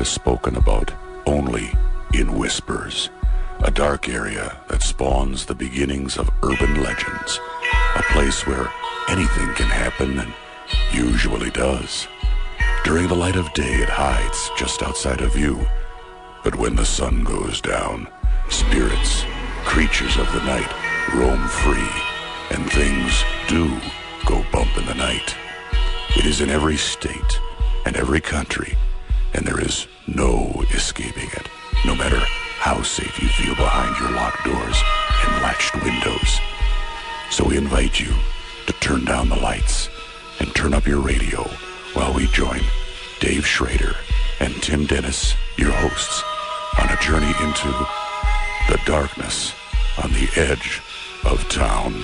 is spoken about only in whispers. A dark area that spawns the beginnings of urban legends. A place where anything can happen and usually does. During the light of day, it hides just outside of view. But when the sun goes down, spirits, creatures of the night, roam free, and things do go bump in the night. It is in every state and every country, and there is no escaping it, no matter how safe you feel behind your locked doors and latched windows. So we invite you to turn down the lights and turn up your radio while we join Dave Schrader and Tim Dennis, your hosts, on a journey into the darkness on the edge of town.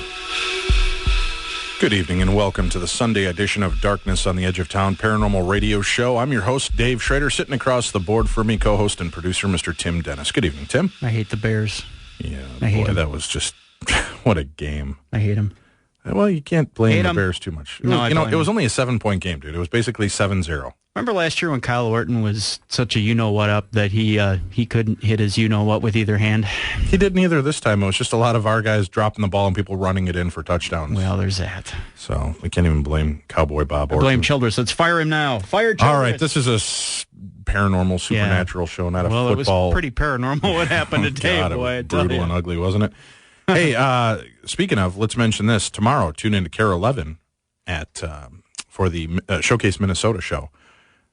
Good evening and welcome to the Sunday edition of Darkness on the Edge of Town Paranormal Radio Show. I'm your host, Dave Schrader. Sitting across the board for me, co-host and producer, Mr. Tim Dennis. Good evening, Tim. I hate the Bears. Yeah, I hate boy, them. that was just, what a game. I hate them. Well, you can't blame the Bears too much. No, I don't. It was only a 7-point game, dude. It was basically 7-0. Remember last year when Kyle Orton was such a you-know-what-up that he couldn't hit his you-know-what with either hand? He didn't either this time. It was just a lot of our guys dropping the ball and people running it in for touchdowns. Well, there's that. So we can't even blame Cowboy Bob Orton. Blame Childress. Let's fire him now. Fire Childress. All right, this is a paranormal, supernatural show, not a football. Well, it was pretty paranormal what happened today, God, boy. it was brutal and ugly, wasn't it? Hey, speaking of, let's mention this. Tomorrow, tune in to Hr.1 for the Showcase Minnesota show.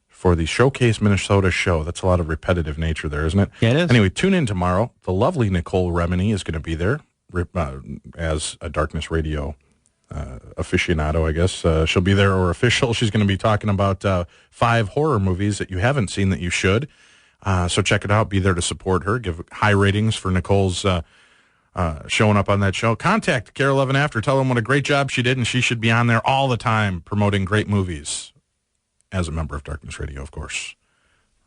For the Showcase Minnesota show. That's a lot of repetitive nature there, isn't it? Yeah, it is. Anyway, tune in tomorrow. The lovely Nicole Remini is going to be there as a Darkness Radio aficionado, I guess. She'll be there, or official. She's going to be talking about 5 horror movies that you haven't seen that you should. So check it out. Be there to support her. Give high ratings for Nicole's showing up on that show. Contact Hr.1 after. Tell them what a great job she did, and she should be on there all the time promoting great movies. As a member of Darkness Radio, of course.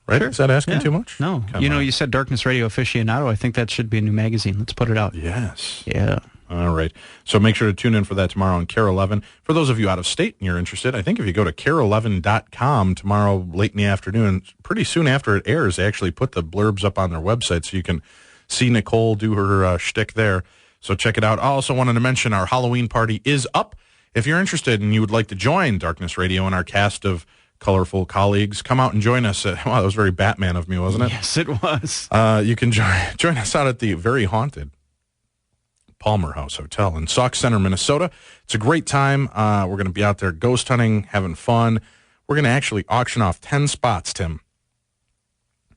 Right? Sure. Is that asking too much? No. You said Darkness Radio Aficionado. I think that should be a new magazine. Let's put it out. Yes. Yeah. All right. So make sure to tune in for that tomorrow on Hr.1. For those of you out of state and you're interested, I think if you go to Hr11.com tomorrow late in the afternoon, pretty soon after it airs, they actually put the blurbs up on their website so you can see Nicole do her shtick there. So check it out. I also wanted to mention our Halloween party is up. If you're interested and you would like to join Darkness Radio and our cast of colorful colleagues, come out and join us. Wow, that was very Batman of me, wasn't it? Yes, it was. You can join us out at the very haunted Palmer House Hotel in Sauk Center, Minnesota. It's a great time. We're going to be out there ghost hunting, having fun. We're going to actually auction off 10 spots, Tim,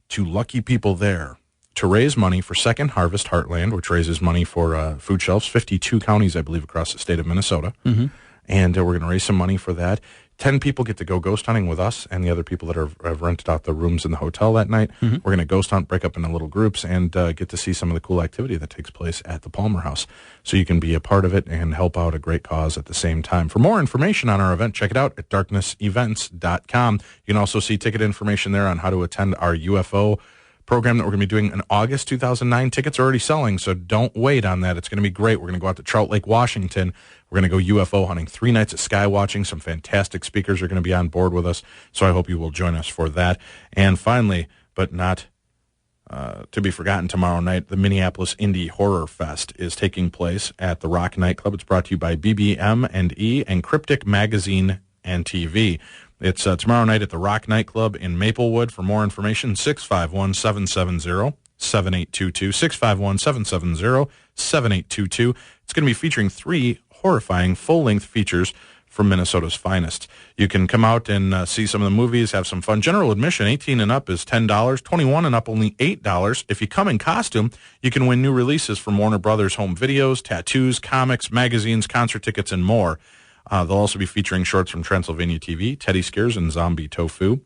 to lucky people there to raise money for Second Harvest Heartland, which raises money for food shelves, 52 counties, I believe, across the state of Minnesota. Mm-hmm. And we're going to raise some money for that. 10 people get to go ghost hunting with us and the other people that have rented out the rooms in the hotel that night. Mm-hmm. We're going to ghost hunt, break up into little groups, and get to see some of the cool activity that takes place at the Palmer House. So you can be a part of it and help out a great cause at the same time. For more information on our event, check it out at darknessevents.com. You can also see ticket information there on how to attend our UFO program that we're going to be doing in August 2009. Tickets are already selling, so don't wait on that. It's going to be great. We're going to go out to Trout Lake, Washington. We're going to go UFO hunting. 3 nights of sky watching. Some fantastic speakers are going to be on board with us, so I hope you will join us for that. And finally, but not to be forgotten, tomorrow night, the Minneapolis Indie Horror Fest is taking place at the Rock Nightclub. It's brought to you by BBM&E and Critic Magazine and TV. It's tomorrow night at the Rock Nightclub in Maplewood. For more information, 651-770-7822, 651-770-7822. It's going to be featuring 3 horrifying full-length features from Minnesota's finest. You can come out and see some of the movies, have some fun. General admission, 18 and up is $10, 21 and up only $8. If you come in costume, you can win new releases from Warner Brothers Home Videos, tattoos, comics, magazines, concert tickets, and more. They'll also be featuring shorts from Transylvania TV, Teddy Scares, and Zombie Tofu.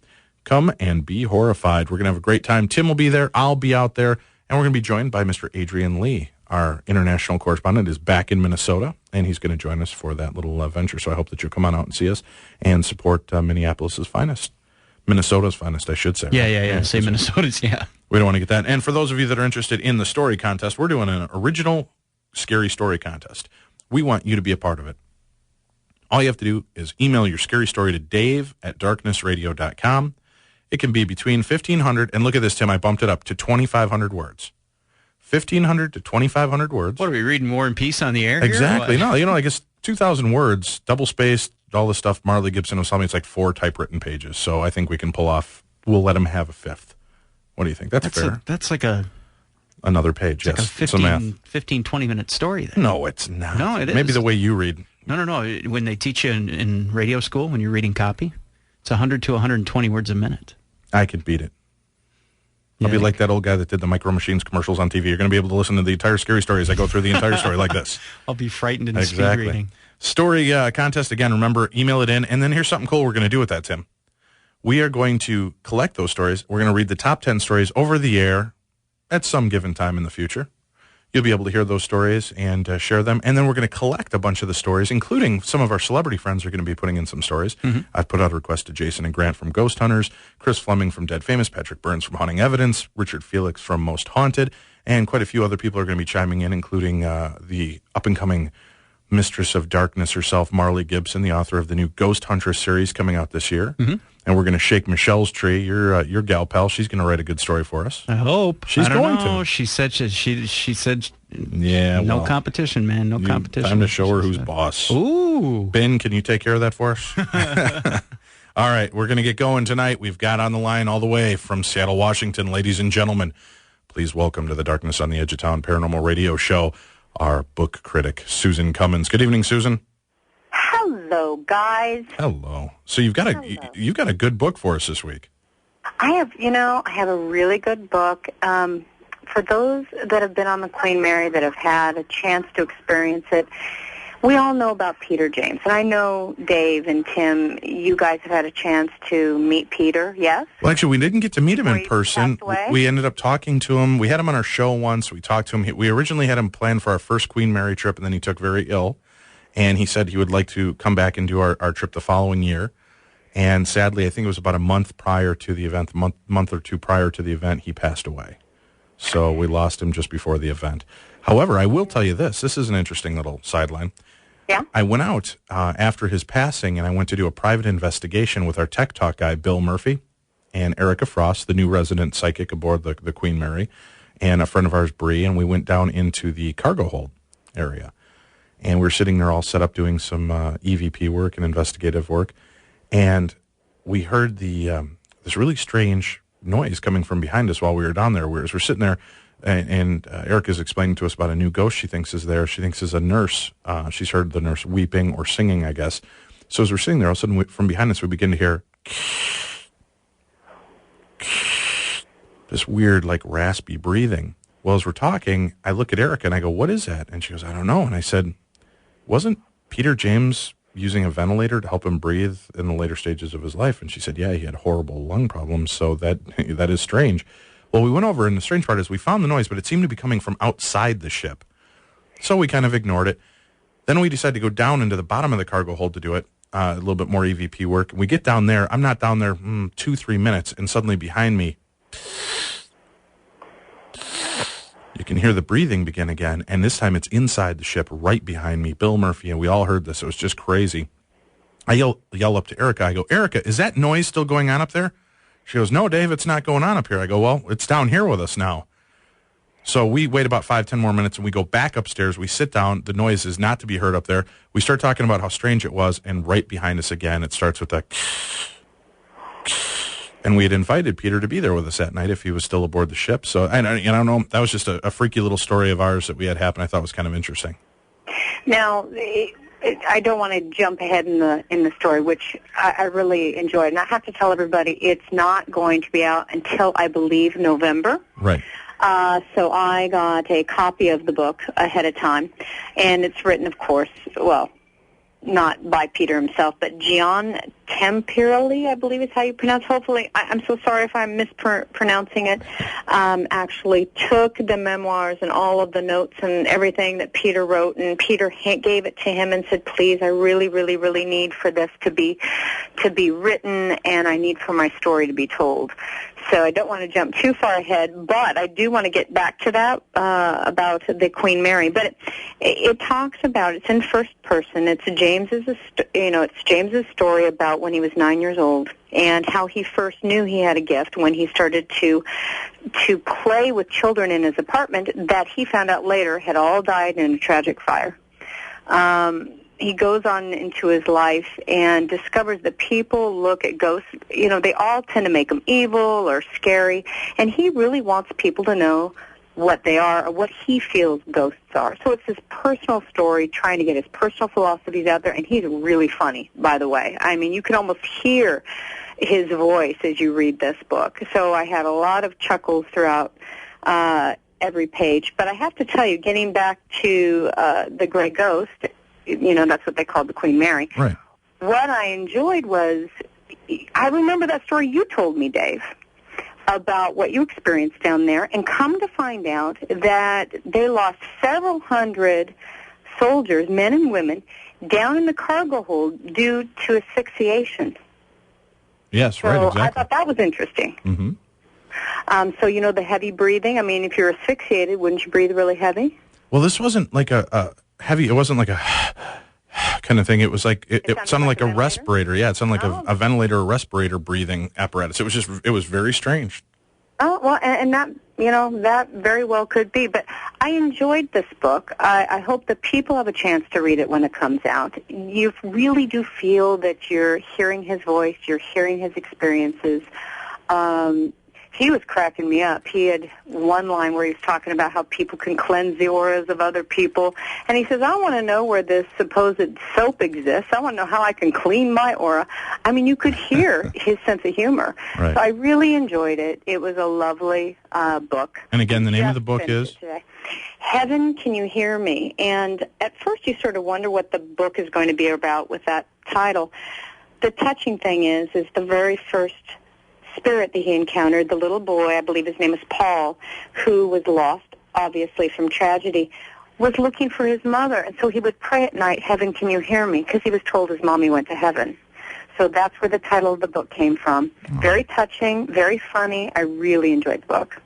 Come and be horrified. We're going to have a great time. Tim will be there. I'll be out there. And we're going to be joined by Mr. Adrian Lee. Our international correspondent is back in Minnesota, and he's going to join us for that little venture. So I hope that you'll come on out and see us and support Minneapolis' finest. Minnesota's finest, I should say. Yeah, right? Yeah. Say Minnesota's, yeah. We don't want to get that. And for those of you that are interested in the story contest, we're doing an original scary story contest. We want you to be a part of it. All you have to do is email your scary story to Dave@darknessradio.com. It can be between 1,500, and look at this, Tim, I bumped it up to 2,500 words. 1,500 to 2,500 words. What, are we reading War and Peace on the air? Exactly. No, I guess 2,000 words, double-spaced, all the stuff Marley Gibson was telling me, it's like 4 typewritten pages. So I think we can pull off, we'll let him have a 5th. What do you think? That's fair. That's like another page, yes. Like a 15, 20-minute story then. No, it's not. No, it is. Maybe the way you read. No. When they teach you in radio school, when you're reading copy, it's 100 to 120 words a minute. I could beat it. I'll be like that old guy that did the Micro Machines commercials on TV. You're going to be able to listen to the entire scary story as I go through the entire story like this. I'll be frightened in speed reading. Story contest, again, remember, email it in. And then here's something cool we're going to do with that, Tim. We are going to collect those stories. We're going to read the top 10 stories over the air at some given time in the future. You'll be able to hear those stories and share them. And then we're going to collect a bunch of the stories, including some of our celebrity friends are going to be putting in some stories. Mm-hmm. I've put out a request to Jason and Grant from Ghost Hunters, Chris Fleming from Dead Famous, Patrick Burns from Haunting Evidence, Richard Felix from Most Haunted, and quite a few other people are going to be chiming in, including the up-and-coming Mistress of Darkness herself, Marley Gibson, the author of the new Ghost Hunter series coming out this year. Mm-hmm. And we're going to shake Michelle's tree, your gal pal. She's going to write a good story for us. I hope. She's going to. She said yeah, no competition, man. No competition. Time to show her who's boss. Ooh. Ben, can you take care of that for us? All right, we're going to get going tonight. We've got on the line all the way from Seattle, Washington. Ladies and gentlemen, please welcome to the Darkness on the Edge of Town Paranormal Radio Show our book critic, Susan Cummins. Good evening, Susan. Hello, guys. Hello. So you've got a good book for us this week. I have a really good book. For those that have been on the Queen Mary, that have had a chance to experience it, we all know about Peter James. And I know Dave and Tim, you guys have had a chance to meet Peter, yes? Well, actually, we didn't get to meet him in person. We ended up talking to him. We had him on our show once. We talked to him. We originally had him planned for our first Queen Mary trip, and then he took very ill. And he said he would like to come back and do our trip the following year. And sadly, I think it was about a month prior to the event, month or two prior to the event, he passed away. So we lost him just before the event. However, I will tell you this. This is an interesting little sideline. Yeah. I went out after his passing, and I went to do a private investigation with our Tech Talk guy, Bill Murphy, and Erica Frost, the new resident psychic aboard the Queen Mary, and a friend of ours, Bree, and we went down into the cargo hold area. And we were sitting there all set up doing some EVP work and investigative work, and we heard this really strange noise coming from behind us while we were down there. We're sitting there, and Erica's explaining to us about a new ghost she thinks is there. She thinks is a nurse. She's heard the nurse weeping or singing, I guess. So as we're sitting there, all of a sudden, from behind us, we begin to hear this weird, like, raspy breathing. Well, as we're talking, I look at Erica, and I go, what is that? And she goes, I don't know. And I said, wasn't Peter James using a ventilator to help him breathe in the later stages of his life? And she said, yeah, he had horrible lung problems, so that is strange. Well, we went over, and the strange part is we found the noise, but it seemed to be coming from outside the ship. So we kind of ignored it. Then we decided to go down into the bottom of the cargo hold to do it, a little bit more EVP work. We get down there. I'm not down there 2-3 minutes, and suddenly behind me, you can hear the breathing begin again, and this time it's inside the ship, right behind me, Bill Murphy, and we all heard this. It was just crazy. I yell up to Erica. I go, Erica, is that noise still going on up there? She goes, no, Dave, it's not going on up here. I go, well, it's down here with us now. So we wait about 5-10 more minutes, and we go back upstairs. We sit down. The noise is not to be heard up there. We start talking about how strange it was, and right behind us again, it starts with that. And we had invited Peter to be there with us that night if he was still aboard the ship. So I don't know. That was just a freaky little story of ours that we had happen. I thought was kind of interesting. Now, I don't want to jump ahead in the story, which I really enjoyed. And I have to tell everybody it's not going to be out until, I believe, November. Right. So I got a copy of the book ahead of time. And it's written, of course, well, not by Peter himself, but Gian Temperelli, I believe is how you pronounce. Hopefully, I'm so sorry if I'm mispronouncing it. Actually took the memoirs and all of the notes and everything that Peter wrote, and Peter gave it to him and said, please, I really, really, really need for this to be written, and I need for my story to be told. So I don't want to jump too far ahead, but I do want to get back to that about the Queen Mary. But it talks about, it's in first person. It's James's story about about when he was 9 years old, and how he first knew he had a gift when he started to play with children in his apartment that he found out later had all died in a tragic fire. He goes on into his life and discovers that people look at ghosts, they all tend to make them evil or scary, and he really wants people to know what they are or what he feels ghosts are. So it's his personal story, trying to get his personal philosophies out there, and he's really funny, by the way. I mean, you can almost hear his voice as you read this book. So I had a lot of chuckles throughout every page. But I have to tell you, getting back to the Gray Ghost, that's what they called the Queen Mary. Right. What I enjoyed was, I remember that story you told me, Dave, about what you experienced down there, and come to find out that they lost several hundred soldiers, men and women, down in the cargo hold due to asphyxiation. Yes, right, exactly. I thought that was interesting. Mm-hmm. So, the heavy breathing, I mean, if you're asphyxiated, wouldn't you breathe really heavy? Well, this wasn't like a heavy, it wasn't like a kind of thing. It was like, it sounded like a respirator. Yeah, it sounded like a ventilator or respirator breathing apparatus. It was very strange. Oh, well, and that, that very well could be. But I enjoyed this book. I hope that people have a chance to read it when it comes out. You really do feel that you're hearing his voice, you're hearing his experiences. He was cracking me up. He had one line where he was talking about how people can cleanse the auras of other people. And he says, I want to know where this supposed soap exists. I want to know how I can clean my aura. I mean, you could hear his sense of humor. Right. So I really enjoyed it. It was a lovely book. And again, the name of the book is? Heaven, Can You Hear Me? And at first you sort of wonder what the book is going to be about with that title. The touching thing is the very first spirit that he encountered, the little boy, I believe his name is Paul, who was lost, obviously, from tragedy, was looking for his mother. And so he would pray at night, Heaven, Can You Hear Me? Because he was told his mommy went to heaven. So that's where the title of the book came from. Oh. Very touching, very funny. I really enjoyed the book.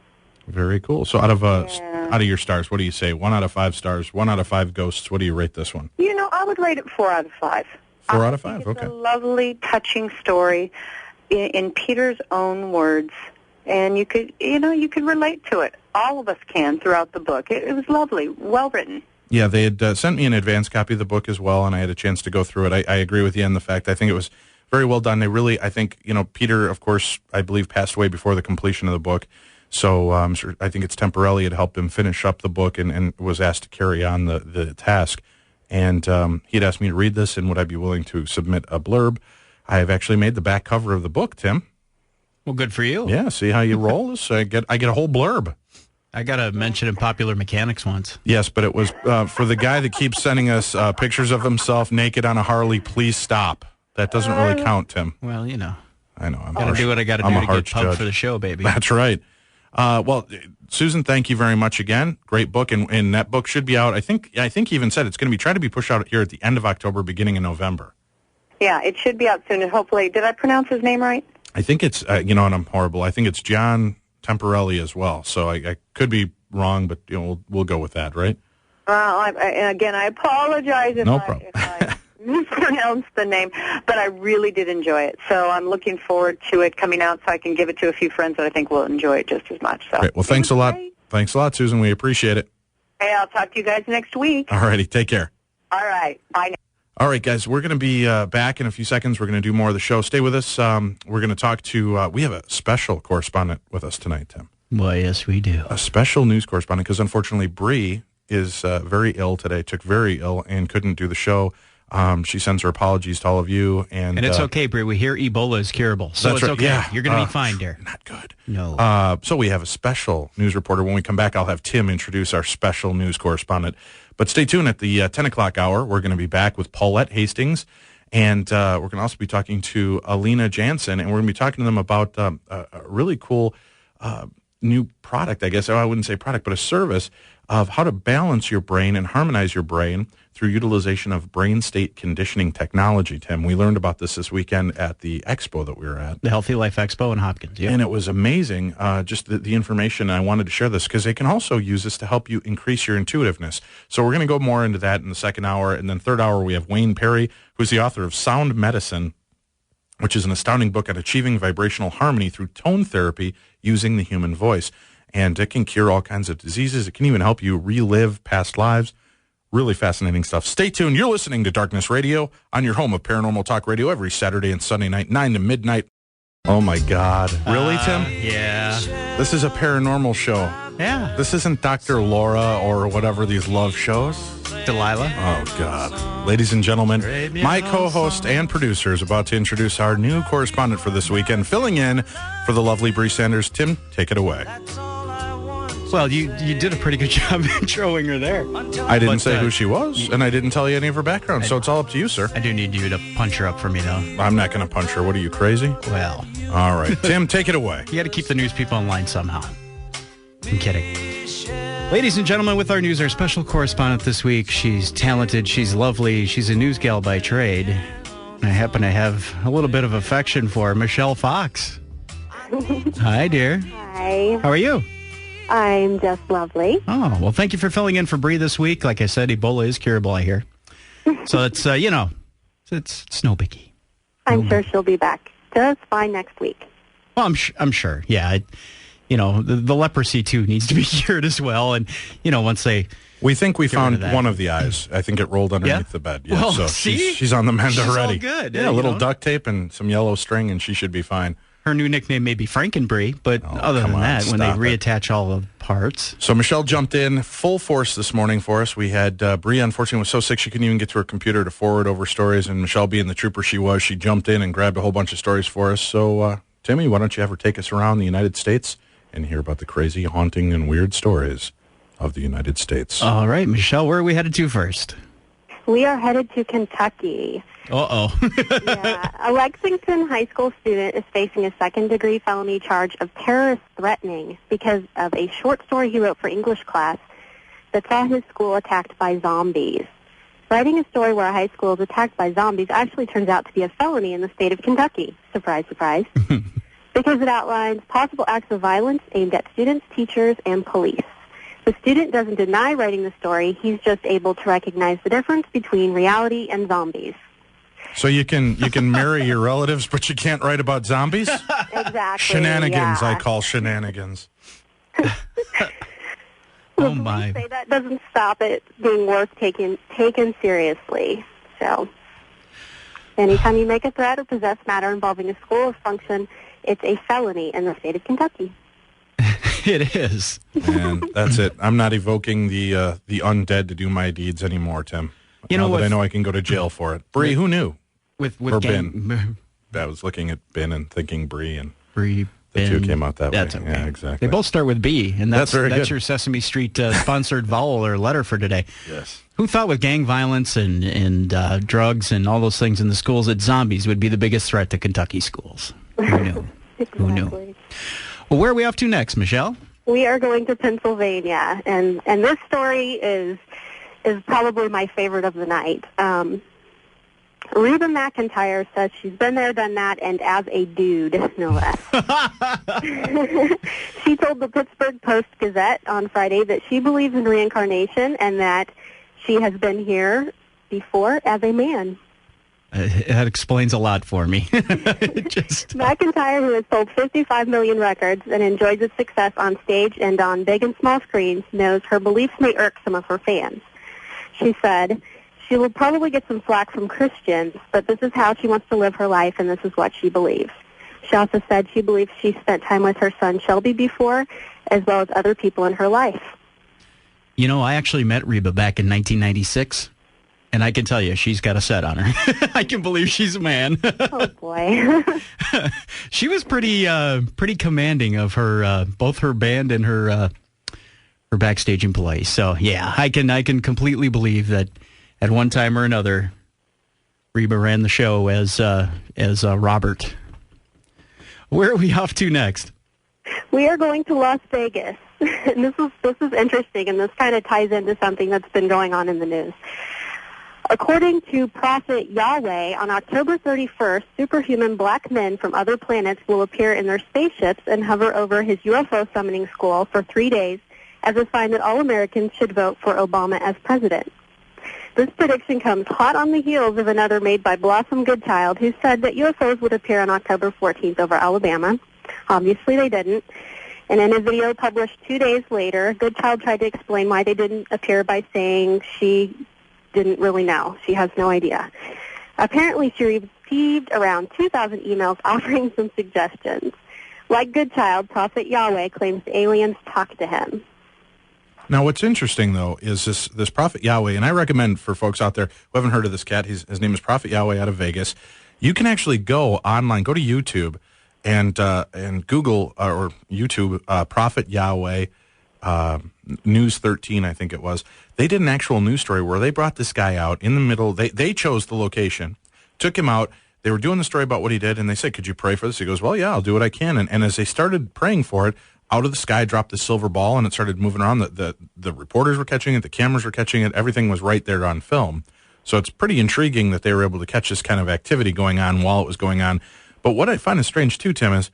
Very cool. So out of your stars, what do you say? 1 out of 5 stars, 1 out of 5 ghosts. What do you rate this one? I would rate it 4 out of 5. 4 out of 5, okay. It's a lovely, touching story in Peter's own words, and you could relate to it. All of us can throughout the book. It was lovely, well written. Yeah, they had sent me an advance copy of the book as well, and I had a chance to go through it. I agree with you on the fact. I think it was very well done. They really, I think, Peter, of course, I believe passed away before the completion of the book. So I think it's Temperelli had helped him finish up the book and was asked to carry on the task. And he'd asked me to read this, and would I be willing to submit a blurb? I have actually made the back cover of the book, Tim. Well, good for you. Yeah, see how you roll this? I get a whole blurb. I got a mention in Popular Mechanics once. Yes, but it was for the guy that keeps sending us pictures of himself naked on a Harley. Please stop. That doesn't really count, Tim. Well, I know. I'm got to do what I got to do to get pumped for the show, baby. That's right. Well, Susan, thank you very much again. Great book, and that book should be out. I think he even said it's going to be trying to be pushed out here at the end of October, beginning of November. Yeah, it should be out soon, and hopefully, did I pronounce his name right? I think it's, and I'm horrible. I think it's Gian Temperelli as well. So I could be wrong, but we'll go with that, right? Well, I apologize if I mispronounced the name, but I really did enjoy it. So I'm looking forward to it coming out so I can give it to a few friends that I think will enjoy it just as much. So great. Well, thanks a lot. Great. Thanks a lot, Susan. We appreciate it. Hey, I'll talk to you guys next week. All righty. Take care. All right. Bye now. All right, guys, we're going to be back in a few seconds. We're going to do more of the show. Stay with us. We're going to talk to, we have a special correspondent with us tonight, Tim. Why, yes, we do. A special news correspondent, because unfortunately Bree is very ill today, took very ill, and couldn't do the show. She sends her apologies to all of you. And it's okay, Bree. We hear Ebola is curable, so it's okay. Yeah. You're going to be fine, dear. Not good. No. So we have a special news reporter. When we come back, I'll have Tim introduce our special news correspondent. But stay tuned at the 10 o'clock hour. We're going to be back with Paulette Hastings, and we're going to also be talking to Alina Jansen, and we're going to be talking to them about a really cool new product, I guess. I wouldn't say product, but a service of how to balance your brain and harmonize your brain through utilization of brain state conditioning technology, Tim. We learned about this weekend at the expo that we were at. The Healthy Life Expo in Hopkins, yeah. And it was amazing, just the information. I wanted to share this because they can also use this to help you increase your intuitiveness. So we're going to go more into that in the second hour. And then third hour, we have Wayne Perry, who's the author of Sound Medicine. which is an astounding book on achieving vibrational harmony through tone therapy using the human voice. And it can cure all kinds of diseases. It can even help you relive past lives. Really fascinating stuff. Stay tuned. You're listening to Darkness Radio on your home of Paranormal Talk Radio every Saturday and Sunday night, 9 to midnight. Oh, my God. Really, Tim? Yeah. This is a paranormal show. Yeah. This isn't Dr. Laura or whatever these love shows. Delilah. Oh, God. Ladies and gentlemen, my co-host and producer is about to introduce our new correspondent for this weekend, filling in for the lovely Bree Sanders. Tim, take it away. Well, you did a pretty good job introing her there. I didn't say who she was, and I didn't tell you any of her background, so it's all up to you, sir. I do need you to punch her up for me, though. I'm not going to punch her. What are you, crazy? Well. All right. Tim, take it away. You got to keep the news people in line somehow. I'm kidding. Ladies and gentlemen, with our news, our special correspondent this week. She's talented. She's lovely. She's a news gal by trade. I happen to have a little bit of affection for Michelle Fox. Hi, dear. Hi. How are you? I'm just lovely. Oh, well, thank you for filling in for Bree this week. Like I said, Ebola is curable, I hear. So it's, it's no biggie. I'm sure she'll be back just fine next week. Well, I'm sure. Yeah. The leprosy, too, needs to be cured as well. And, once they... We think we found one of the eyes. I think it rolled underneath the bed. Yeah, well, so see? She's on the mend already. All good. Yeah, a little duct tape and some yellow string, and she should be fine. Her new nickname may be Frankenbree, but other than that, when they reattach all the parts. So Michelle jumped in full force this morning for us. We had Bree, unfortunately, was so sick she couldn't even get to her computer to forward over stories, and Michelle, being the trooper she was, she jumped in and grabbed a whole bunch of stories for us. So, Timmy, why don't you have her take us around the United States and hear about the crazy, haunting, and weird stories of the United States. All right, Michelle, where are we headed to first? We are headed to Kentucky. Uh-oh. Yeah. A Lexington high school student is facing a second-degree felony charge of terrorist threatening because of a short story he wrote for English class that saw his school attacked by zombies. Writing a story where a high school is attacked by zombies actually turns out to be a felony in the state of Kentucky. Surprise, surprise. Because it outlines possible acts of violence aimed at students, teachers, and police. The student doesn't deny writing the story. He's just able to recognize the difference between reality and zombies. So you can marry your relatives, but you can't write about zombies? Exactly. Shenanigans, yeah. I call shenanigans. Oh, my. Say that doesn't stop it being worth taken seriously. So anytime you make a threat or possess matter involving a school or function, it's a felony in the state of Kentucky. It is. And that's it. I'm not evoking the undead to do my deeds anymore, Tim. Now that I know I can go to jail for it. Bree, who knew? With or Ben. I was looking at Ben and thinking Bree, and Bree, the two came out that way. That's okay. Yeah, exactly. They both start with B, and that's very good. your Sesame Street sponsored vowel or letter for today. Yes. Who thought with gang violence and drugs and all those things in the schools that zombies would be the biggest threat to Kentucky schools? Who knew? Exactly. Who knew? Well, where are we off to next, Michelle? We are going to Pennsylvania, and this story is probably my favorite of the night. Reba McEntyre says she's been there, done that, and as a dude, no less. She told the Pittsburgh Post-Gazette on Friday that she believes in reincarnation and that she has been here before as a man. That explains a lot for me. McEntyre, who has sold 55 million records and enjoys its success on stage and on big and small screens, knows her beliefs may irk some of her fans. She said, she will probably get some flack from Christians, but this is how she wants to live her life, and this is what she believes. She also said she believes she spent time with her son Shelby before, as well as other people in her life. I actually met Reba back in 1996. And I can tell you, she's got a set on her. I can believe she's a man. Oh, boy. She was pretty commanding of her both her band and her backstaging play. So, yeah, I can completely believe that at one time or another, Reba ran the show as Robert. Where are we off to next? We are going to Las Vegas. And this is interesting, and this kind of ties into something that's been going on in the news. According to Prophet Yahweh, on October 31st, superhuman black men from other planets will appear in their spaceships and hover over his UFO summoning school for 3 days as a sign that all Americans should vote for Obama as president. This prediction comes hot on the heels of another made by Blossom Goodchild, who said that UFOs would appear on October 14th over Alabama. Obviously, they didn't. And in a video published 2 days later, Goodchild tried to explain why they didn't appear by saying she didn't really know. She has no idea. Apparently, she received around 2,000 emails offering some suggestions. Like Goodchild, Prophet Yahweh claims aliens talk to him. Now, what's interesting, though, is this Prophet Yahweh, and I recommend for folks out there who haven't heard of this cat, his name is Prophet Yahweh out of Vegas. You can actually go online, go to YouTube, and Google or YouTube Prophet Yahweh News 13, I think it was. They did an actual news story where they brought this guy out in the middle. They chose the location, took him out. They were doing the story about what he did, and they said, "Could you pray for this?" He goes, "Well, yeah, I'll do what I can." And as they started praying for it, out of the sky dropped the silver ball, and it started moving around. The reporters were catching it, the cameras were catching it, everything was right there on film. So it's pretty intriguing that they were able to catch this kind of activity going on while it was going on. But what I find is strange too, Tim, is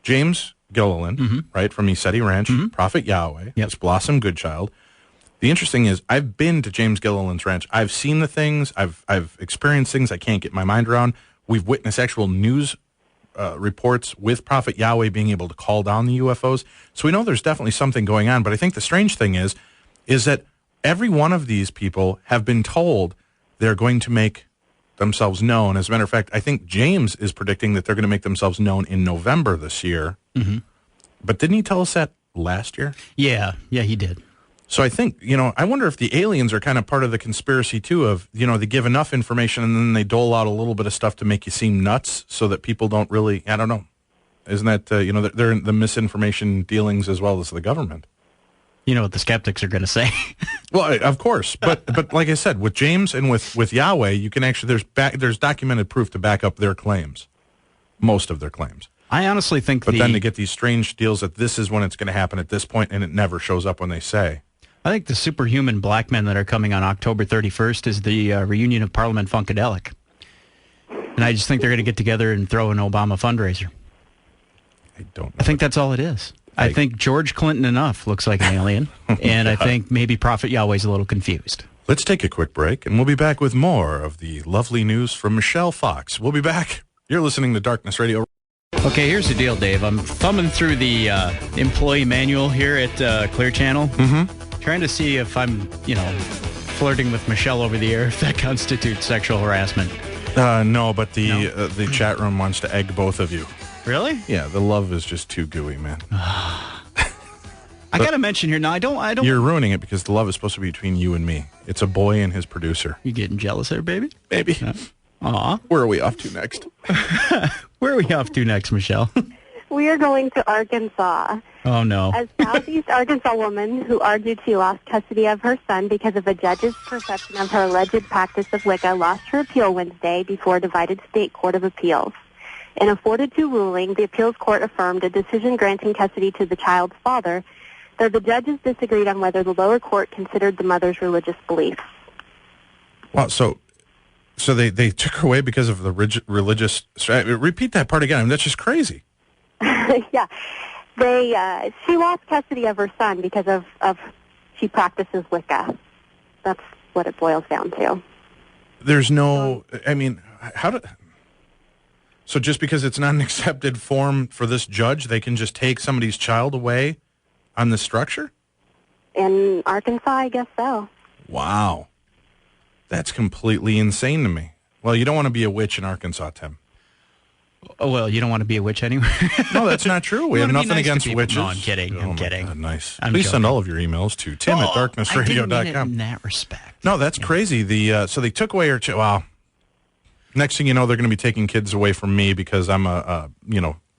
James Gilliland, right, from Esetti Ranch, Prophet Yahweh, this Blossom Goodchild. The interesting is I've been to James Gilliland's ranch. I've seen the things. I've experienced things I can't get my mind around. We've witnessed actual news reports with Prophet Yahweh being able to call down the UFOs. So we know there's definitely something going on. But I think the strange thing is that every one of these people have been told they're going to make themselves known. As a matter of fact, I think James is predicting that they're going to make themselves known in November this year. But didn't he tell us that last year? Yeah, he did. So I think, I wonder if the aliens are kind of part of the conspiracy, too, of, they give enough information and then they dole out a little bit of stuff to make you seem nuts so that people don't really, I don't know. Isn't that, they're in the misinformation dealings as well as the government. You know what the skeptics are going to say. Well, of course. But like I said, with James and with Yahweh, you can actually, there's documented proof to back up their claims, most of their claims. I honestly think But then to get these strange deals that this is when it's going to happen at this point and it never shows up when they say. I think the superhuman black men that are coming on October 31st is the reunion of Parliament Funkadelic. And I just think they're going to get together and throw an Obama fundraiser. I don't know. I think that's all it is. I think George Clinton enough looks like an alien, and I think maybe Prophet Yahweh's a little confused. Let's take a quick break, and we'll be back with more of the lovely news from Michelle Fox. We'll be back. You're listening to Darkness Radio. Okay, here's the deal, Dave. I'm thumbing through the employee manual here at Clear Channel, trying to see if I'm, flirting with Michelle over the air, if that constitutes sexual harassment. No, but the chat room wants to egg both of you. Really? Yeah, the love is just too gooey, man. I got to mention here, now, I don't... You're ruining it because the love is supposed to be between you and me. It's a boy and his producer. You getting jealous there, baby? Maybe. Aw. Where are we off to next? Where are we off to next, Michelle? We are going to Arkansas. Oh, no. A Southeast Arkansas woman who argued she lost custody of her son because of a judge's perception of her alleged practice of Wicca lost her appeal Wednesday before a divided state court of appeals. In a 4-2 ruling, the appeals court affirmed a decision granting custody to the child's father, though the judges disagreed on whether the lower court considered the mother's religious beliefs. Wow, so they took her away because of the religious... Repeat that part again. I mean, that's just crazy. Yeah. She lost custody of her son because of she practices Wicca. That's what it boils down to. There's no... I mean, so just because it's not an accepted form for this judge, they can just take somebody's child away on this structure? In Arkansas, I guess so. Wow. That's completely insane to me. Well, you don't want to be a witch in Arkansas, Tim. Oh, well, you don't want to be a witch anywhere? No, that's not true. We have nothing against witches. No, I'm kidding. I'm kidding. God, nice. I'm Please joking. send all of your emails to tim@darknessradio.com. I didn't mean it in that respect. No, that's crazy. So they took away her wow. Next thing you know, they're going to be taking kids away from me because I'm a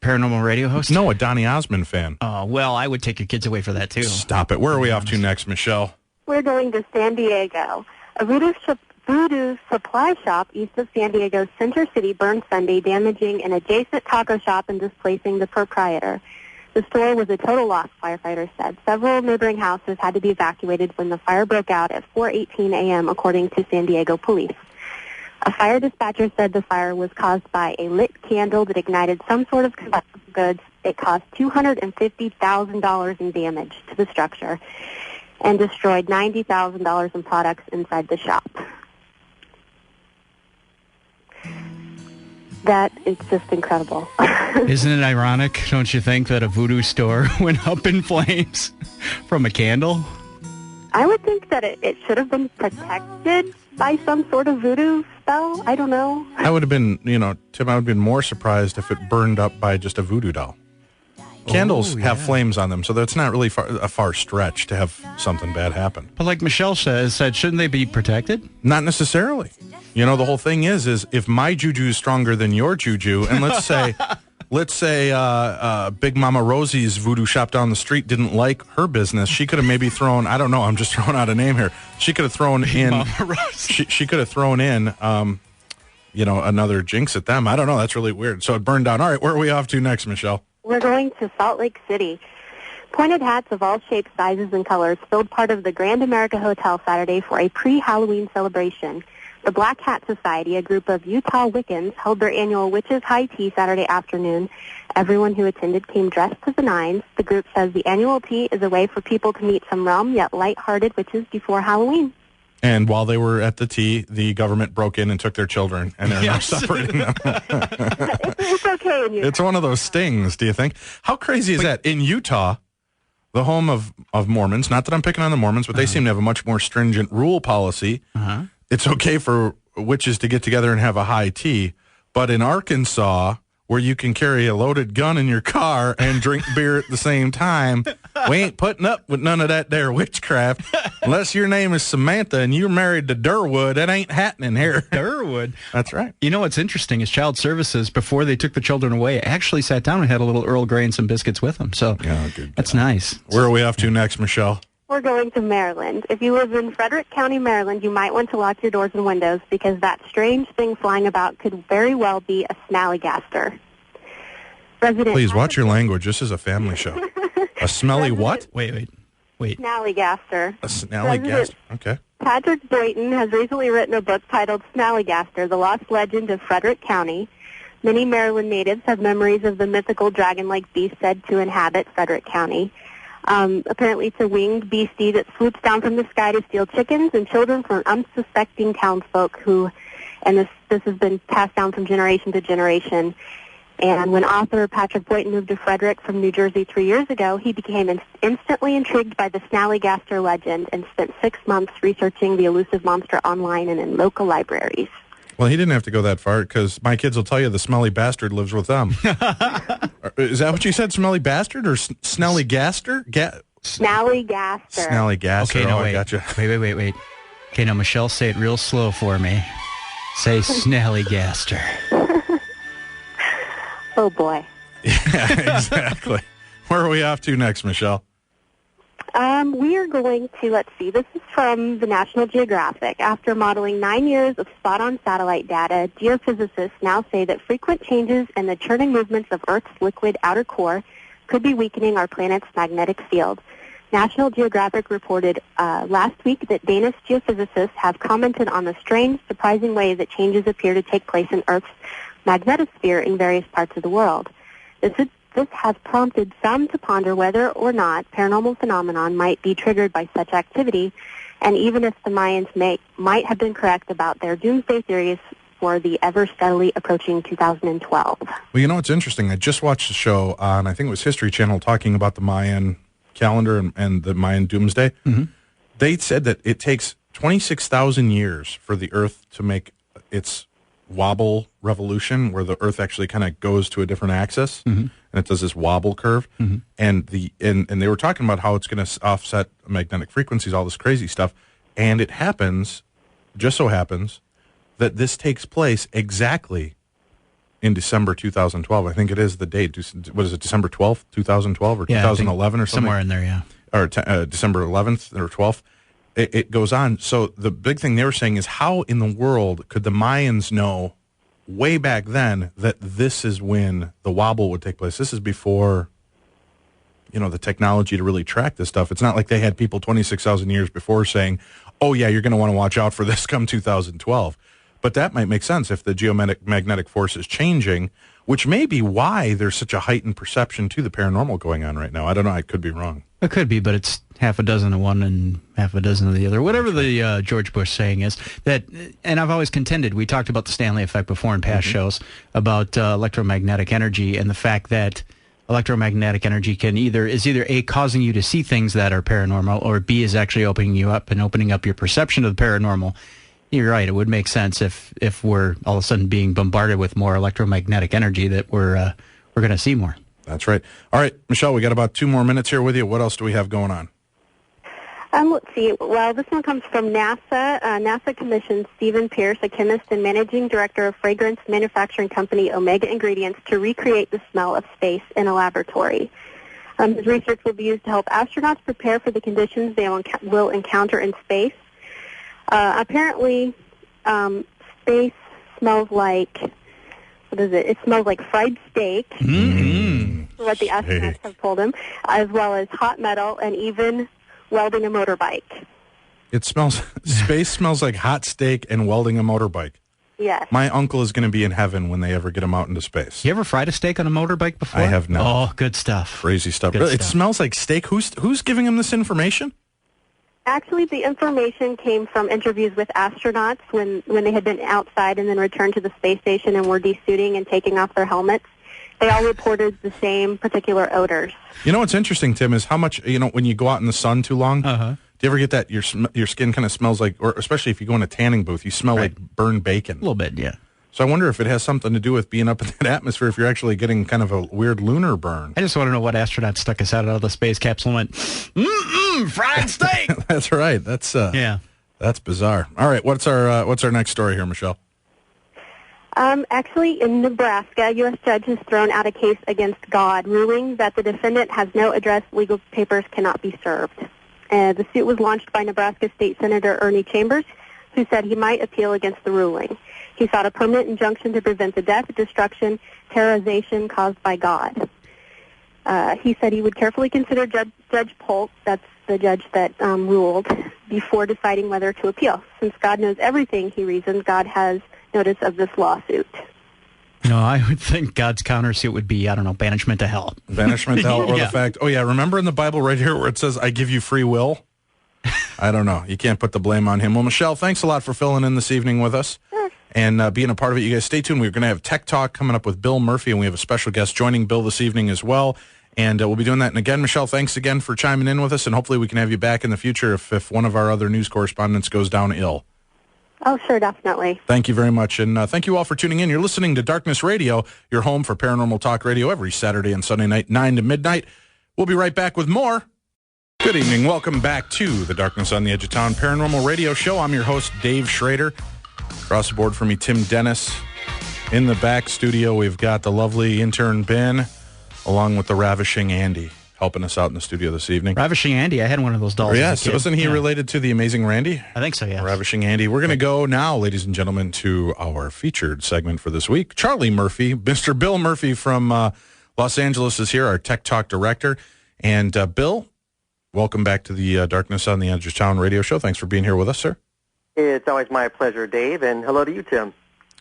paranormal radio host? No, a Donny Osmond fan. Oh, well, I would take your kids away for that, too. Stop it. Where are we off to next, Michelle? We're going to San Diego. A voodoo supply shop east of San Diego's Center City burned Sunday, damaging an adjacent taco shop and displacing the proprietor. The store was a total loss, firefighters said. Several neighboring houses had to be evacuated when the fire broke out at 4:18 a.m., according to San Diego police. A fire dispatcher said the fire was caused by a lit candle that ignited some sort of combustible goods. It caused $250,000 in damage to the structure. and destroyed $90,000 in products inside the shop. That is just incredible. Isn't it ironic, don't you think, that a voodoo store went up in flames from a candle? I would think that it should have been protected by some sort of voodoo spell. I don't know. I would have been, Tim, I would have been more surprised if it burned up by just a voodoo doll. Candles have flames on them, so that's not really a far stretch to have something bad happen. But like Michelle said, shouldn't they be protected? Not necessarily. The whole thing is if my juju is stronger than your juju, and let's say Big Mama Rosie's voodoo shop down the street didn't like her business, she could have maybe thrown, I don't know, I'm just throwing out a name here. She could have thrown in, she could have thrown in, another jinx at them. I don't know. That's really weird. So it burned down. All right, where are we off to next, Michelle? We're going to Salt Lake City. Pointed hats of all shapes, sizes, and colors filled part of the Grand America Hotel Saturday for a pre-Halloween celebration. The Black Hat Society, a group of Utah Wiccans, held their annual Witches' High Tea Saturday afternoon. Everyone who attended came dressed to the nines. The group says the annual tea is a way for people to meet some realm yet light-hearted witches before Halloween. And while they were at the tea, the government broke in and took their children, and they're now separating them. It's okay in Utah. It's one of those stings, do you think? How crazy is that? In Utah, the home of Mormons, not that I'm picking on the Mormons, but they seem to have a much more stringent rule policy. It's okay for witches to get together and have a high tea, but in Arkansas, where you can carry a loaded gun in your car and drink beer at the same time, we ain't putting up with none of that there witchcraft. Unless your name is Samantha and you're married to Durwood, that ain't happening here. Durwood? That's right. You know what's interesting is Child Services, before they took the children away, actually sat down and had a little Earl Grey and some biscuits with them. So that's nice. Where are we off to next, Michelle? We're going to Maryland. If you live in Frederick County, Maryland, you might want to lock your doors and windows because that strange thing flying about could very well be a snallygaster. Please watch your language. This is a family show. A smelly what? Wait. Snallygaster. A snallygaster. Okay. Patrick Boynton has recently written a book titled Snallygaster, The Lost Legend of Frederick County. Many Maryland natives have memories of the mythical dragon-like beast said to inhabit Frederick County. Apparently it's a winged beastie that swoops down from the sky to steal chickens and children from unsuspecting townsfolk and this has been passed down from generation to generation. And when author Patrick Boynton moved to Frederick from New Jersey 3 years ago, he became instantly intrigued by the Snallygaster legend and spent 6 months researching the elusive monster online and in local libraries. Well, he didn't have to go that far because my kids will tell you the smelly bastard lives with them. Is that what you said, smelly bastard or snallygaster? Snallygaster. Snallygaster. Okay, no, I gotcha. Wait. Okay, now, Michelle, say it real slow for me. Say snallygaster. Oh, boy. Yeah, exactly. Where are we off to next, Michelle? We are going to, let's see, this is from the National Geographic. After modeling 9 years of spot-on satellite data, geophysicists now say that frequent changes in the churning movements of Earth's liquid outer core could be weakening our planet's magnetic field. National Geographic reported last week that Danish geophysicists have commented on the strange, surprising way that changes appear to take place in Earth's magnetosphere in various parts of the world. This has prompted some to ponder whether or not paranormal phenomenon might be triggered by such activity, and even if the Mayans might have been correct about their doomsday theories for the ever steadily approaching 2012. Well, you know what's interesting? I just watched a show on, I think it was History Channel, talking about the Mayan calendar and the Mayan doomsday. Mm-hmm. They said that it takes 26,000 years for the Earth to make its wobble revolution, where the Earth actually kind of goes to a different axis, and it does this wobble curve. Mm-hmm. And they were talking about how it's going to offset magnetic frequencies, all this crazy stuff. And it happens, just so happens, that this takes place exactly in December 2012. I think it is the date. What is it, December 12th, 2012, or 2011 or something? Somewhere in there, yeah. Or December 11th or 12th. It goes on. So the big thing they were saying is, how in the world could the Mayans know way back then that this is when the wobble would take place? This is before, the technology to really track this stuff. It's not like they had people 26,000 years before saying, oh, yeah, you're going to want to watch out for this come 2012. But that might make sense if the geomagnetic force is changing, which may be why there's such a heightened perception to the paranormal going on right now. I don't know. I could be wrong. It could be, but it's half a dozen of one and half a dozen of the other. Whatever the George Bush saying is. That, and I've always contended, we talked about the Stanley effect before in past shows, about electromagnetic energy and the fact that electromagnetic energy is either A, causing you to see things that are paranormal, or B, is actually opening you up and opening up your perception of the paranormal. You're right. It would make sense if we're all of a sudden being bombarded with more electromagnetic energy that we're going to see more. That's right. All right, Michelle, we got about 2 more minutes here with you. What else do we have going on? Let's see. Well, this one comes from NASA. NASA commissioned Stephen Pierce, a chemist and managing director of fragrance manufacturing company Omega Ingredients, to recreate the smell of space in a laboratory. His research will be used to help astronauts prepare for the conditions they will encounter in space. Apparently, space smells like, what is it? It smells like fried steak, what the astronauts have told him, as well as hot metal and even welding a motorbike. Space smells like hot steak and welding a motorbike. Yes. My uncle is going to be in heaven when they ever get him out into space. You ever fried a steak on a motorbike before? I have not. Oh, good stuff. Crazy stuff. Good Really? It stuff. smells like steak. Who's giving him this information? Actually, the information came from interviews with astronauts when they had been outside and then returned to the space station and were desuiting and taking off their helmets. They all reported the same particular odors. You know what's interesting, Tim, is how much, when you go out in the sun too long, do you ever get that your skin kind of smells like, or especially if you go in a tanning booth, you smell like burned bacon. A little bit, yeah. So I wonder if it has something to do with being up in that atmosphere, if you're actually getting kind of a weird lunar burn. I just want to know what astronaut stuck us out of the space capsule and went, fried steak. That's right. That's that's bizarre. All right, what's our next story here, Michelle? Actually, in Nebraska, a U.S. judge has thrown out a case against God, ruling that the defendant has no address, legal papers cannot be served. The suit was launched by Nebraska State Senator Ernie Chambers, who said he might appeal against the ruling. He sought a permanent injunction to prevent the death, destruction, terrorization caused by God. He said he would carefully consider Judge Polk, that's the judge that ruled, before deciding whether to appeal. Since God knows everything, he reasons, God has notice of this lawsuit. I would think God's countersuit would be, banishment to hell. Banishment to hell, or the fact, remember in the Bible right here where it says, I give you free will? I don't know. You can't put the blame on him. Well, Michelle, thanks a lot for filling in this evening with us and being a part of it. You guys stay tuned. We're going to have Tech Talk coming up with Bill Murphy, and we have a special guest joining Bill this evening as well. And we'll be doing that. And again, Michelle, thanks again for chiming in with us, and hopefully we can have you back in the future if one of our other news correspondents goes down ill. Oh, sure, definitely. Thank you very much, and thank you all for tuning in. You're listening to Darkness Radio, your home for paranormal talk radio every Saturday and Sunday night, 9 to midnight. We'll be right back with more. Good evening. Welcome back to the Darkness on the Edge of Town Paranormal Radio Show. I'm your host, Dave Schrader. Across the board from me, Tim Dennis. In the back studio, we've got the lovely intern Ben, along with the ravishing Andy, helping us out in the studio this evening. Ravishing Andy. I had one of those dolls. Yes, wasn't he related to the amazing Randy? I think so, yeah. Ravishing Andy. We're going to go now, ladies and gentlemen, to our featured segment for this week. Charlie Murphy, Mr. Bill Murphy from Los Angeles is here, our Tech Talk director. And Bill, welcome back to the Darkness on the Edge of Town radio show. Thanks for being here with us, sir. It's always my pleasure, Dave, and hello to you, Tim.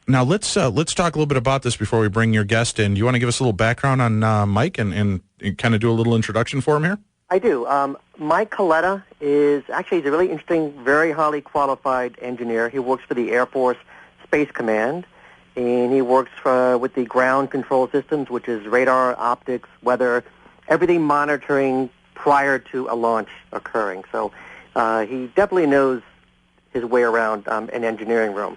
Now, let's talk a little bit about this before we bring your guest in. Do you want to give us a little background on Mike and kind of do a little introduction for him here? I do. Mike Colletta he's a really interesting, very highly qualified engineer. He works for the Air Force Space Command, and he works with the ground control systems, which is radar, optics, weather, everything monitoring prior to a launch occurring. So he definitely knows his way around an engineering room.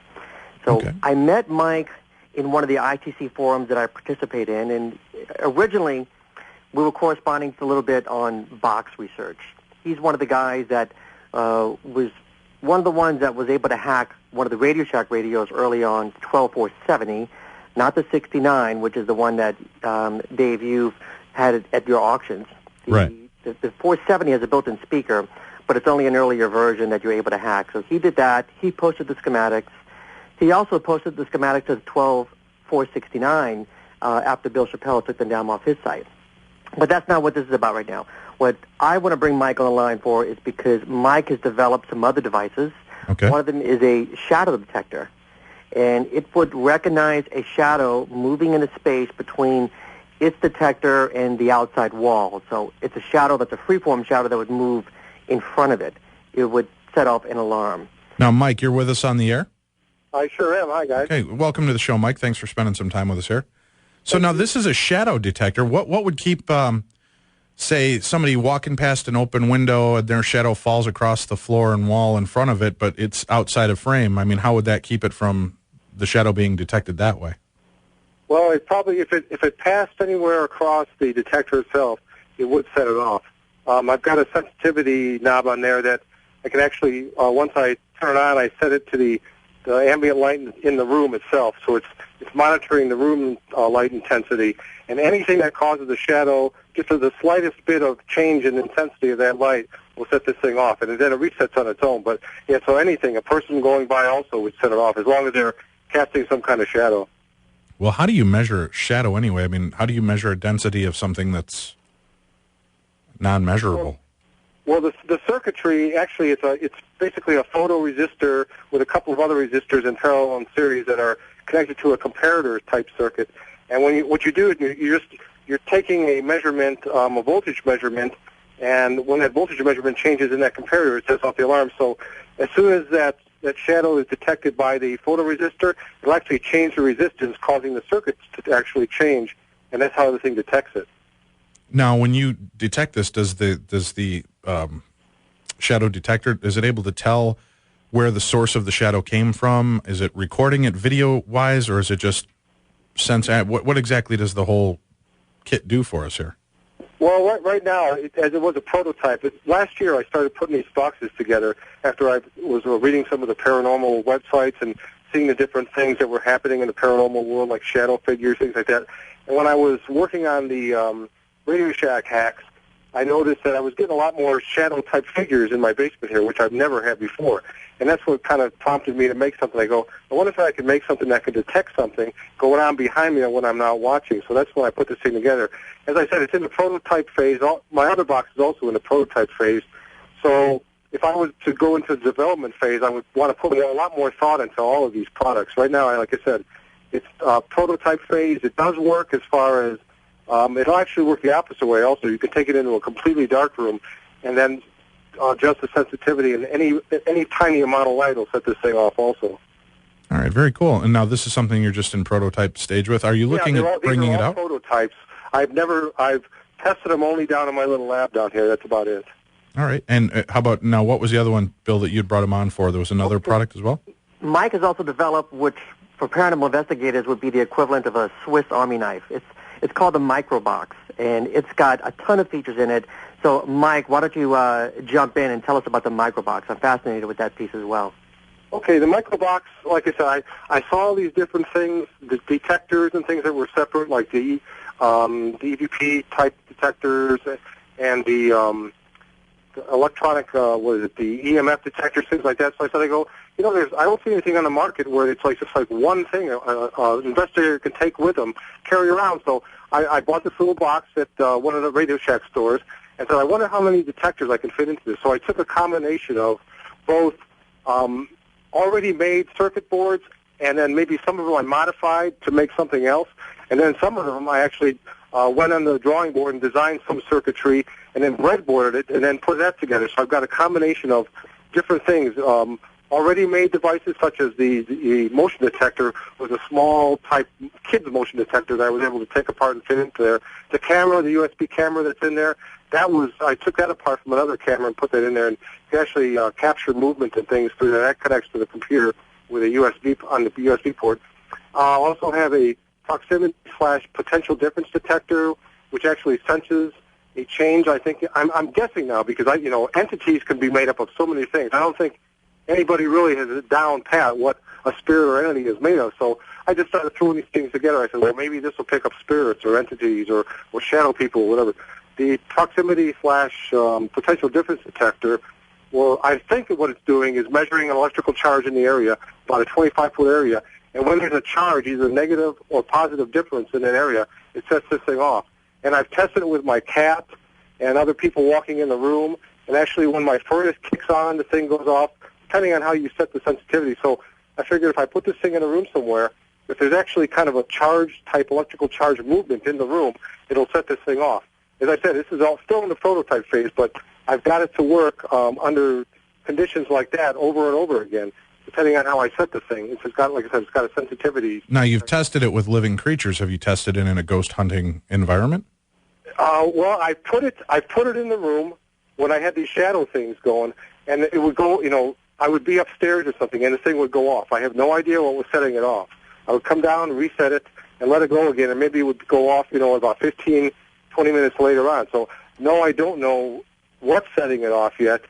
So I met Mike in one of the ITC forums that I participate in, and originally we were corresponding a little bit on box research. He's one of the guys that was one of the ones that was able to hack one of the Radio Shack radios early on, 12470, not the 69, which is the one that, Dave, you've had at your auctions. Right. The 470 has a built-in speaker, but it's only an earlier version that you're able to hack. So he did that. He posted the schematics. He also posted the schematics to the 12469 after Bill Chappelle took them down off his site. But that's not what this is about right now. What I want to bring Mike on the line for is because Mike has developed some other devices. Okay. One of them is a shadow detector, and it would recognize a shadow moving into space between its detector and the outside wall. So it's a shadow that's a freeform shadow that would move in front of it, it would set off an alarm. Now, Mike, you're with us on the air? I sure am. Hi, guys. Okay, welcome to the show, Mike. Thanks for spending some time with us here. So now this is a shadow detector. What would keep, say, somebody walking past an open window and their shadow falls across the floor and wall in front of it, but it's outside of frame? I mean, how would that keep it from the shadow being detected that way? Well, it probably, if it passed anywhere across the detector itself, it would set it off. I've got a sensitivity knob on there that I can actually, once I turn it on, I set it to the ambient light in the room itself. So it's monitoring the room light intensity, and anything that causes the shadow, just the slightest bit of change in intensity of that light will set this thing off, and then it resets on its own. But yeah, so anything, a person going by also would set it off, as long as they're casting some kind of shadow. Well, how do you measure shadow anyway? I mean, how do you measure a density of something that's non-measurable? Well, the circuitry, actually, it's basically a photoresistor with a couple of other resistors in parallel and series that are connected to a comparator-type circuit. And what you do is you're taking a measurement, a voltage measurement, and when that voltage measurement changes in that comparator, it sets off the alarm. So as soon as that shadow is detected by the photoresistor, it'll actually change the resistance, causing the circuits to actually change, and that's how the thing detects it. Now, when you detect this, does the shadow detector, is it able to tell where the source of the shadow came from? Is it recording it video-wise, or is it just sense? What exactly does the whole kit do for us here? Well, right now, as it was a prototype, last year I started putting these boxes together after I was reading some of the paranormal websites and seeing the different things that were happening in the paranormal world, like shadow figures, things like that. And when I was working on the Radio Shack hacks, I noticed that I was getting a lot more shadow-type figures in my basement here, which I've never had before. And that's what kind of prompted me to make something. I go, I wonder if I could make something that could detect something going on behind me when I'm not watching. So that's when I put this thing together. As I said, it's in the prototype phase. My other box is also in the prototype phase. So if I was to go into the development phase, I would want to put a lot more thought into all of these products. Right now, like I said, it's prototype phase. It does work as far as it'll actually work the opposite way also. You can take it into a completely dark room and then adjust the sensitivity, and any tiny amount of light will set this thing off also. All right, very cool. And now this is something you're just in prototype stage with. Are you looking at bringing it out? Prototypes. I've tested them only down in my little lab down here. That's about it. All right. And how about now, what was the other one, Bill, that you'd brought him on for? There was another product as well? Mike has also developed, which for paranormal investigators would be the equivalent of a Swiss Army knife. It's called the Microbox, and it's got a ton of features in it. So, Mike, why don't you jump in and tell us about the Microbox? I'm fascinated with that piece as well. Okay, the Microbox, like I said, I saw all these different things, the detectors and things that were separate, like the EVP-type detectors and the electronic, the EMF detectors, things like that. So I said, I don't see anything on the market where it's just like one thing an investigator can take with them, carry around. So I bought this little box at one of the Radio Shack stores and said, I wonder how many detectors I can fit into this. So I took a combination of both already made circuit boards, and then maybe some of them I modified to make something else, and then some of them I actually went on the drawing board and designed some circuitry and then breadboarded it and then put that together. So I've got a combination of different things. Already made devices such as the motion detector was a small type kid's motion detector that I was able to take apart and fit into there. The camera, the USB camera that's in there, I took that apart from another camera and put that in there, and you can actually capture movement and things through that. That connects to the computer with a USB on the USB port. I also have a proximity/potential difference detector, which actually senses a change. I think I'm guessing now because entities can be made up of so many things. I don't think anybody really has it down pat what a spirit or entity is made of. So I just started throwing these things together. I said, well, maybe this will pick up spirits or entities or shadow people or whatever. The proximity/potential difference detector, well, I think that what it's doing is measuring an electrical charge in the area, about a 25-foot area, and when there's a charge, either negative or positive difference in that area, it sets this thing off. And I've tested it with my cat and other people walking in the room, and actually when my furnace kicks on, the thing goes off, depending on how you set the sensitivity. So I figured if I put this thing in a room somewhere, if there's actually kind of a charge-type electrical charge movement in the room, it'll set this thing off. As I said, this is all still in the prototype phase, but I've got it to work under conditions like that over and over again, depending on how I set the thing. It's got, like I said, it's got a sensitivity. Now, you've tested it with living creatures. Have you tested it in a ghost hunting environment? Well, I put it in the room when I had these shadow things going, and it would go, I would be upstairs or something, and the thing would go off. I have no idea what was setting it off. I would come down, reset it, and let it go again, and maybe it would go off, about 15, 20 minutes later on. So, no, I don't know what's setting it off yet,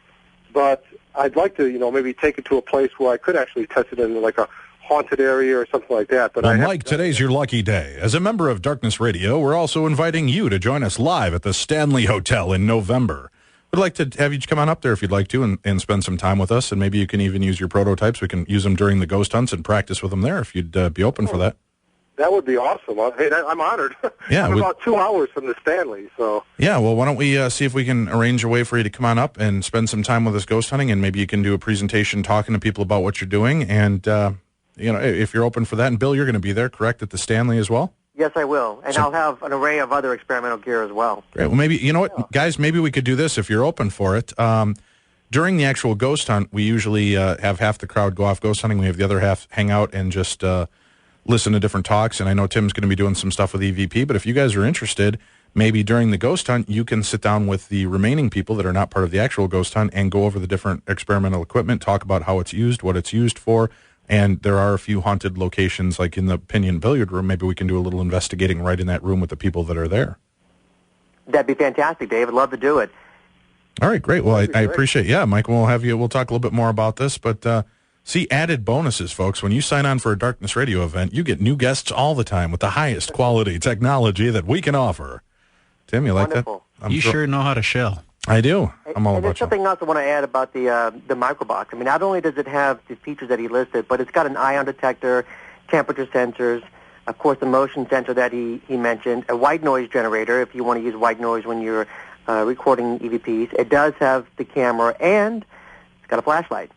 but I'd like to, maybe take it to a place where I could actually test it in like a haunted area or something like that. But well, Mike, today's your lucky day. As a member of Darkness Radio, we're also inviting you to join us live at the Stanley Hotel in November. We'd like to have you come on up there if you'd like to and spend some time with us, and maybe you can even use your prototypes. We can use them during the ghost hunts and practice with them there if you'd be open for that. That would be awesome. Hey, I'm honored. Yeah, I'm about 2 hours from the Stanley, so. Yeah, well, why don't we see if we can arrange a way for you to come on up and spend some time with us ghost hunting, and maybe you can do a presentation talking to people about what you're doing, and, if you're open for that. And, Bill, you're going to be there, correct, at the Stanley as well? Yes, I will. And I'll have an array of other experimental gear as well. Great. Well, maybe, you know what, guys, maybe we could do this if you're open for it. During the actual ghost hunt, we usually have half the crowd go off ghost hunting. We have the other half hang out and just listen to different talks. And I know Tim's going to be doing some stuff with EVP. But if you guys are interested, maybe during the ghost hunt, you can sit down with the remaining people that are not part of the actual ghost hunt and go over the different experimental equipment, talk about how it's used, what it's used for. And there are a few haunted locations, like in the Pinion Billiard Room. Maybe we can do a little investigating right in that room with the people that are there. That'd be fantastic, Dave. I'd love to do it. All right, great. Well, I appreciate it. Yeah, Mike, we'll talk a little bit more about this. But see, added bonuses, folks. When you sign on for a Darkness Radio event, you get new guests all the time with the highest quality technology that we can offer. Tim, you like Wonderful. that? You sure know how to shell. I do. I'm all and about there's something else I want to add about the microbox. I mean, not only does it have the features that he listed, but it's got an ion detector, temperature sensors, of course, the motion sensor that he mentioned, a white noise generator if you want to use white noise when you're recording EVPs. It does have the camera, and it's got a flashlight.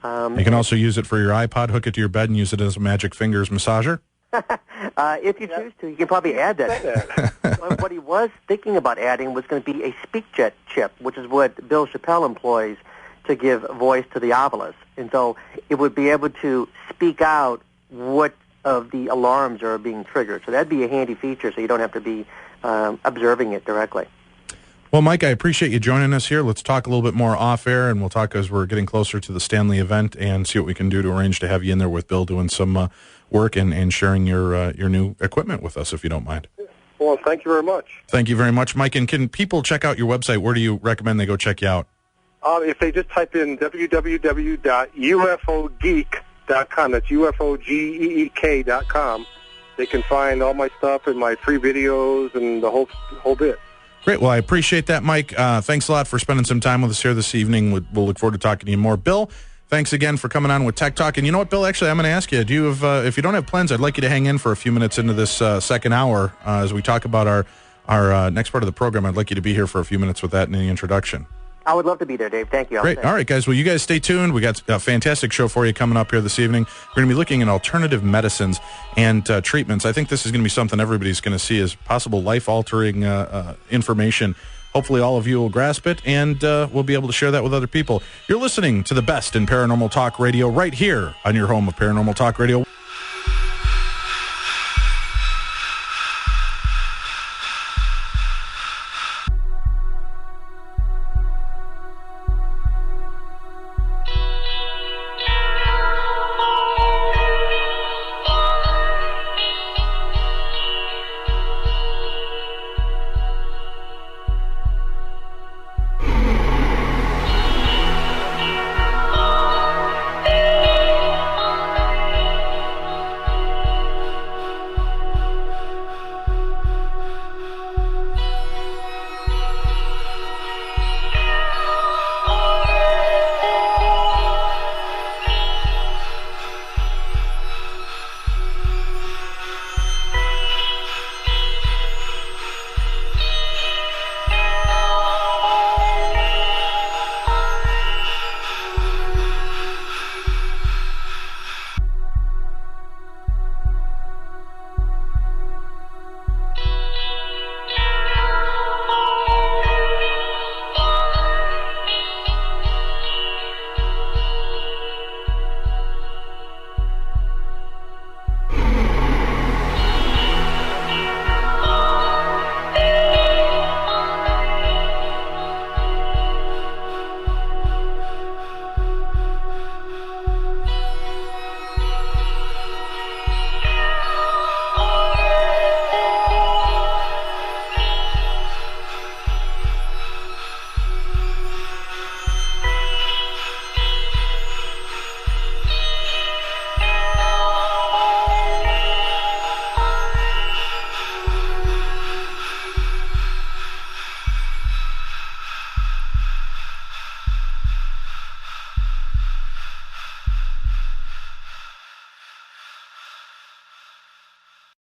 You can also use it for your iPod, hook it to your bed, and use it as a Magic Fingers massager. If you choose to, you can probably add that. What he was thinking about adding was going to be a SpeakJet chip, which is what Bill Chappelle employs to give voice to the obelisk. And so it would be able to speak out what of the alarms are being triggered. So that'd be a handy feature, so you don't have to be observing it directly. Well, Mike, I appreciate you joining us here. Let's talk a little bit more off-air, and we'll talk as we're getting closer to the Stanley event and see what we can do to arrange to have you in there with Bill doing some work and sharing your new equipment with us, if you don't mind. Well, thank you very much. Thank you very much, Mike. And can people check out your website? Where do you recommend they go check you out? If they just type in www.ufogeek.com, that's UFOGEEK.com, they can find all my stuff and my free videos and the whole bit. Great. Well, I appreciate that, Mike. Thanks a lot for spending some time with us here this evening. We'll look forward to talking to you more. Bill, thanks again for coming on with Tech Talk. And you know what, Bill? Actually, I'm going to ask you, do you have, if you don't have plans, I'd like you to hang in for a few minutes into this second hour as we talk about our next part of the program. I'd like you to be here for a few minutes with that in the introduction. I would love to be there, Dave. Thank you. Great. All right, guys. Well, you guys stay tuned. We got a fantastic show for you coming up here this evening. We're going to be looking at alternative medicines and treatments. I think this is going to be something everybody's going to see as possible life-altering information. Hopefully all of you will grasp it, and we'll be able to share that with other people. You're listening to the best in paranormal talk radio right here on your home of Paranormal Talk Radio.